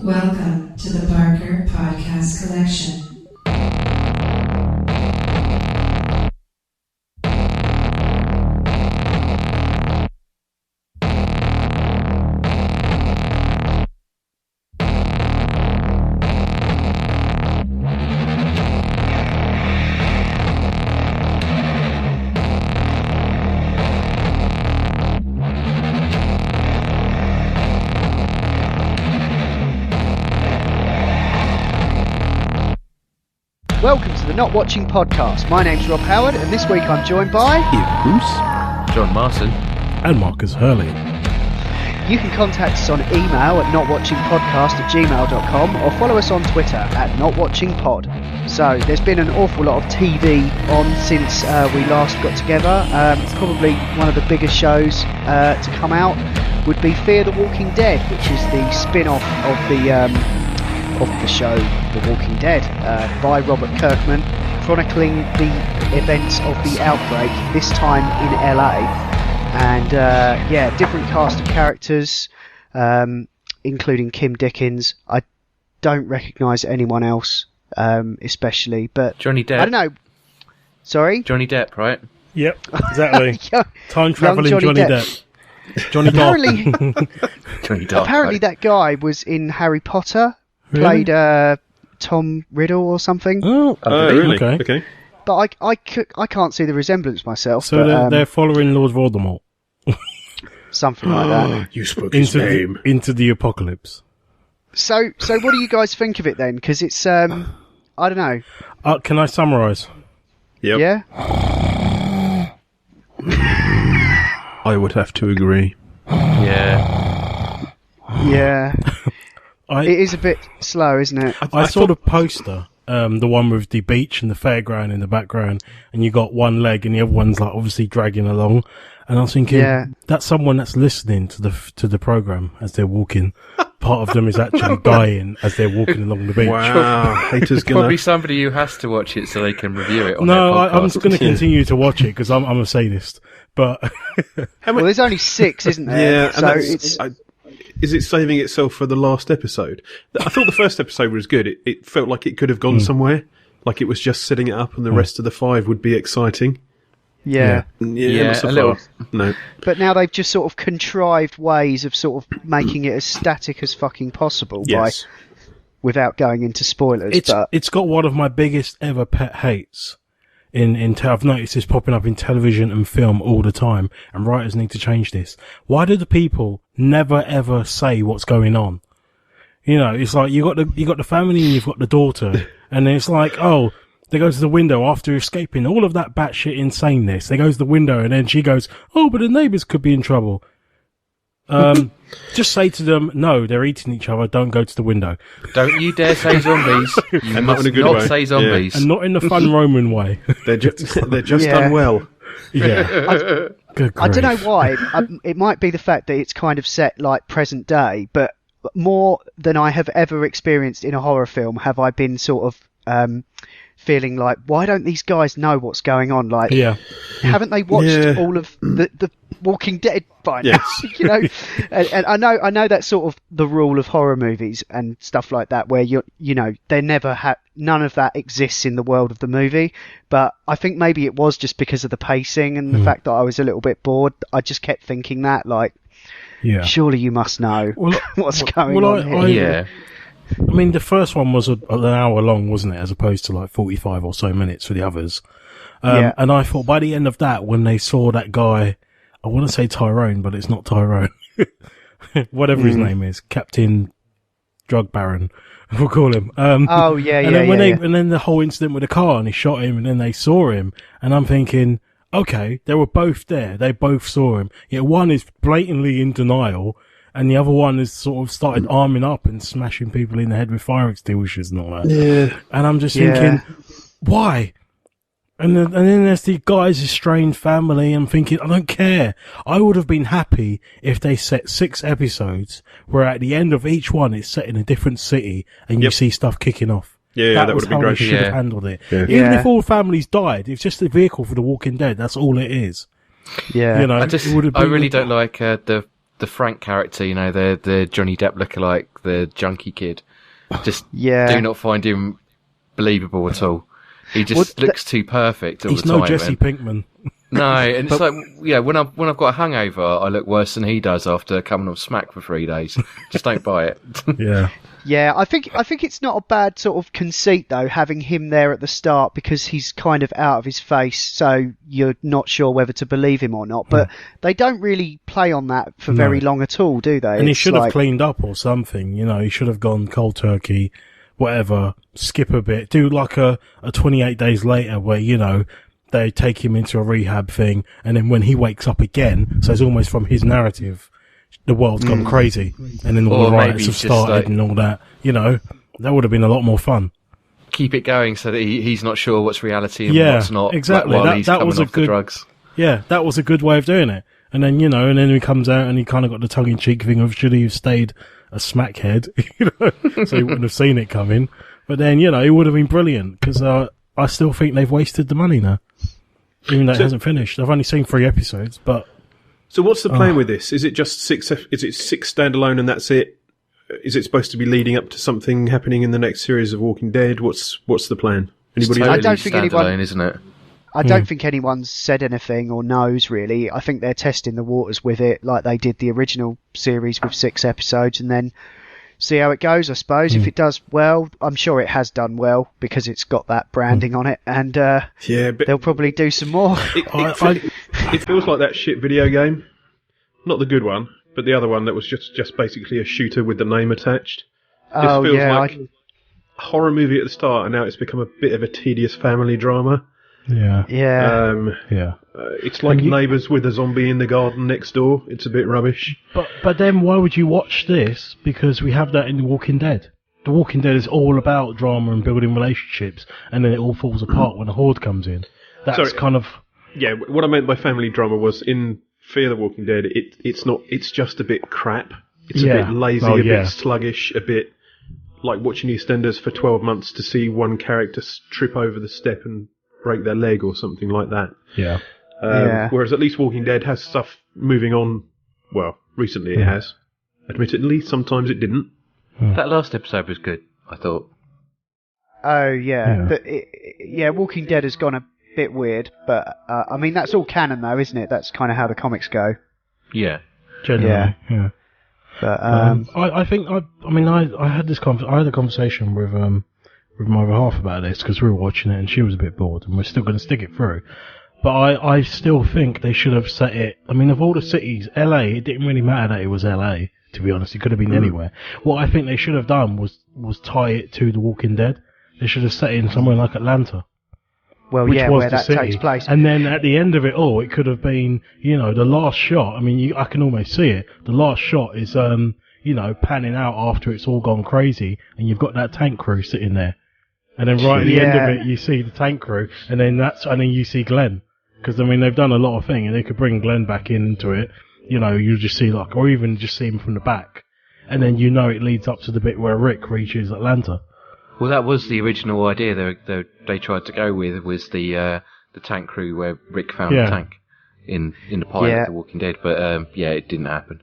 Welcome to the Barker Podcast Collection. Welcome to the Not Watching Podcast. My name's Rob Howard, and this week I'm joined by Ian Bruce, John Martin, and Marcus Hurley. You can contact us on email at notwatchingpodcast@gmail.com or follow us on Twitter at notwatchingpod. So there's been an awful lot of TV on since we last got together. Probably one of the biggest shows to come out would be Fear the Walking Dead, which is the spin-off of the show The Walking Dead by Robert Kirkman, chronicling the events of the outbreak, this time in LA. And different cast of characters, including Kim Dickens. I don't recognise anyone else, especially, but Johnny Depp. I don't know. Sorry? Johnny Depp, right? Yep, exactly. Time travelling Johnny Johnny Depp. Johnny Dark. Johnny Dark. Apparently that guy was in Harry Potter, played Tom Riddle or something. Oh, really? Okay. But I can't see the resemblance myself. So but, they're following Lord Voldemort something like that. You spoke his name. into the apocalypse. So what do you guys think of it then? Because it's I don't know. Can I summarise? Yep. Yeah. I would have to agree. Yeah. Yeah. It is a bit slow, isn't it? I saw the poster, the one with the beach and the fairground in the background, and you got one leg and the other one's like obviously dragging along. And I was thinking, that's someone that's listening to the program as they're walking. Part of them is actually dying as they're walking along the beach. Wow, haters gonna... Probably somebody who has to watch it so they can review it on No, their podcast. I'm going to continue to watch it because I'm a sadist. But Well, there's only 6, isn't there? Yeah, So and it's is it saving itself for the last episode? I thought the first episode was good. It felt like it could have gone somewhere. Like it was just setting it up and the rest of the 5 would be exciting. yeah. Yeah, not so a far. little. No. But now they've just sort of contrived ways of sort of making it as static as fucking possible Yes. without going into spoilers. it's got one of my biggest ever pet hates. I've noticed this popping up in television and film all the time, and writers need to change this. Why do the people never ever say what's going on? You know, it's like you got the family and you've got the daughter, and it's like, oh, they go to the window after escaping all of that batshit insaneness. They go to the window and then she goes, oh, but the neighbours could be in trouble. Just say to them, no, they're eating each other. Don't go to the window. Don't you dare say zombies. You And not must in a good not way. say zombies. And not in the fun Roman way. They're just Yeah. unwell. Yeah. Good I don't know grief. why. It might be the fact that it's kind of set like present day, but more than I have ever experienced in a horror film have I been sort of feeling like, why don't these guys know what's going on? Like, Yeah. haven't they watched Yeah. all of the Walking Dead by now? Yes. You know, and I know that's sort of the rule of horror movies and stuff like that, where you know they never none of that exists in the world of the movie. But I think maybe it was just because of the pacing and the fact that I was a little bit bored. I just kept thinking that, like, Yeah. surely you must know what's going on here. Yeah. I mean, the first one was an hour long, wasn't it, as opposed to like 45 or so minutes for the others. Yeah. And I thought by the end of that, when they saw that guy, I want to say Tyrone, but it's not Tyrone. Whatever his name is, Captain Drug Baron, we'll call him. Oh, yeah, and yeah, then when yeah, and then the whole incident with the car, and he shot him, and then they saw him, and I'm thinking, okay, they were both there. They both saw him. Yet one is blatantly in denial, and the other one has sort of started arming up and smashing people in the head with fire extinguishers and all that. Yeah. And I'm just thinking, why? And then there's the guy's estranged family. I'm thinking, I don't care. I would have been happy if they set 6 episodes where at the end of each one it's set in a different city and you see stuff kicking off. Yeah, that was would have been how great. they should have Yeah. handled it. Yeah. Even Yeah. if all families died, it's just a vehicle for the Walking Dead. That's all it is. Yeah. You know, I it would have I been- really don't like the the Frank character, you know, the Johnny Depp lookalike, the junkie kid. Just do not find him believable at all. He just looks too perfect all He's the time. no Jesse Pinkman. No, and it's like, yeah, when I've got a hangover, I look worse than he does after coming off smack for 3 days. Just don't buy it. Yeah. Yeah, I think it's not a bad sort of conceit though, having him there at the start, because he's kind of out of his face, so you're not sure whether to believe him or not. But they don't really play on that for very long at all, do they? And he should have cleaned up or something. You know, he should have gone cold turkey, whatever. Skip a bit, do like a 28 days later where, you know, they take him into a rehab thing, and then when he wakes up again, so it's almost from his narrative, the world's gone crazy, and then all the riots have started and all that. You know, that would have been a lot more fun. Keep it going so that he's not sure what's reality and what's not. Exactly. While he's coming was off a good the drugs. Yeah, that was a good way of doing it. And then, you know, and then he comes out and he kind of got the tongue-in-cheek thing of should he have stayed a smackhead, you know, so he wouldn't have seen it coming. But then, you know, it would have been brilliant, because I still think they've wasted the money now, even though it hasn't finished. I've only seen 3 episodes, but... So what's the plan with this? Is it just 6? Is it 6 standalone and that's it? Is it supposed to be leading up to something happening in the next series of Walking Dead? What's the plan? Anybody? Totally I don't think anyone, isn't it? I don't think anyone's said anything or knows really. I think they're testing the waters with it, like they did the original series with 6 episodes, and then see how it goes, I suppose. If it does well, I'm sure it has done well, because it's got that branding on it, and but they'll probably do some more. It feels like that shit video game. Not the good one, but the other one that was just basically a shooter with the name attached. This feels like a horror movie at the start, and now it's become a bit of a tedious family drama. Yeah. Yeah. It's like Neighbours with a zombie in the garden next door. It's a bit rubbish. But then why would you watch this? Because we have that in The Walking Dead. The Walking Dead is all about drama and building relationships, and then it all falls apart when a horde comes in. That's kind of... Yeah, what I meant by family drama was in Fear the Walking Dead, it's just a bit crap. It's a bit lazy, a bit sluggish, a bit like watching EastEnders for 12 months to see one character trip over the step and break their leg or something like that. Yeah. Whereas at least Walking Dead has stuff moving on. Well, recently it has. Admittedly, sometimes it didn't. That last episode was good, I thought. Oh, yeah. Walking Dead has gone a bit weird, but, I mean, that's all canon, though, isn't it? That's kind of how the comics go. Yeah. Generally, yeah. But, I think, I had a conversation with my other half about this, because we were watching it, and she was a bit bored, and we're still going to stick it through. But I still think they should have set it, I mean, of all the cities, LA, it didn't really matter that it was LA. To be honest, it could have been anywhere. What I think they should have done was tie it to The Walking Dead. They should have set it in somewhere like Atlanta. Well, which yeah, was where the that city. takes place. And then at the end of it all, it could have been, you know, the last shot. I mean, I can almost see it. The last shot is, you know, panning out after it's all gone crazy, and you've got that tank crew sitting there. And then right at the end of it, you see the tank crew, and then you see Glenn. Because, I mean, they've done a lot of things, and they could bring Glenn back into it. You know, you just see or even just see him from the back. And then you know it leads up to the bit where Rick reaches Atlanta. Well, that was the original idea they tried to go with, was the tank crew where Rick found the tank in the pilot of The Walking Dead. But, it didn't happen.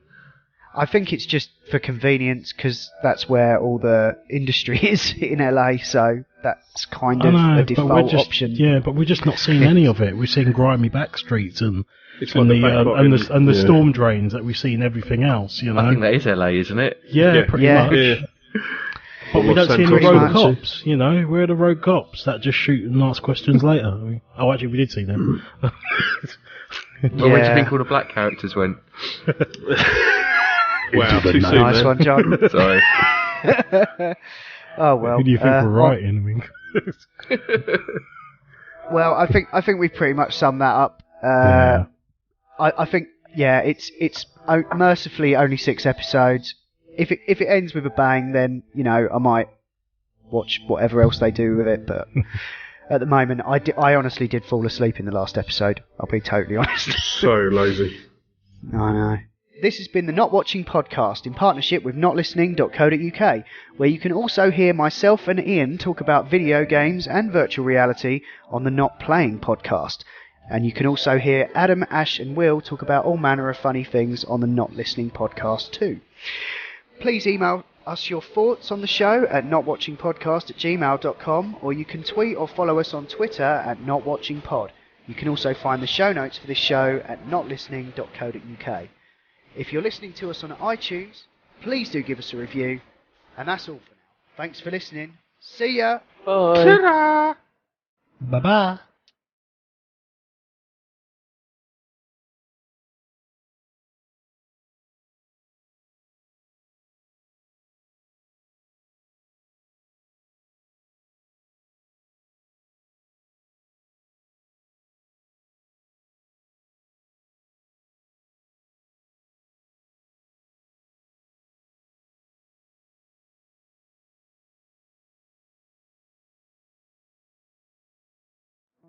I think it's just for convenience, because that's where all the industry is in LA, so that's kind of a default option. Yeah, but we're just not seeing any of it. We're seeing grimy back streets and the storm drains that we see in everything else. You know, I think that is LA, isn't it? Yeah, pretty much. Yeah. But we don't see any rogue much. cops. You know, we're the rogue cops that just shoot and ask questions later. I mean, actually, we did see them. Well, where do you think all the black characters went? Wow, too soon. Nice one, John. Sorry. Oh well. Who do you think we're writing? Well, I think we've pretty much summed that up. I think it's mercifully only 6 episodes. If it ends with a bang, then you know I might watch whatever else they do with it. But at the moment, I honestly did fall asleep in the last episode. I'll be totally honest. So lazy. I know. This has been the Not Watching Podcast in partnership with notlistening.co.uk, where you can also hear myself and Ian talk about video games and virtual reality on the Not Playing Podcast. And you can also hear Adam, Ash and Will talk about all manner of funny things on the Not Listening podcast too. Please email us your thoughts on the show at notwatchingpodcast@gmail.com, or you can tweet or follow us on Twitter at notwatchingpod. You can also find the show notes for this show at notlistening.co.uk. If you're listening to us on iTunes, please do give us a review. And that's all for now. Thanks for listening. See ya. Bye. Ta-ra. Bye-bye.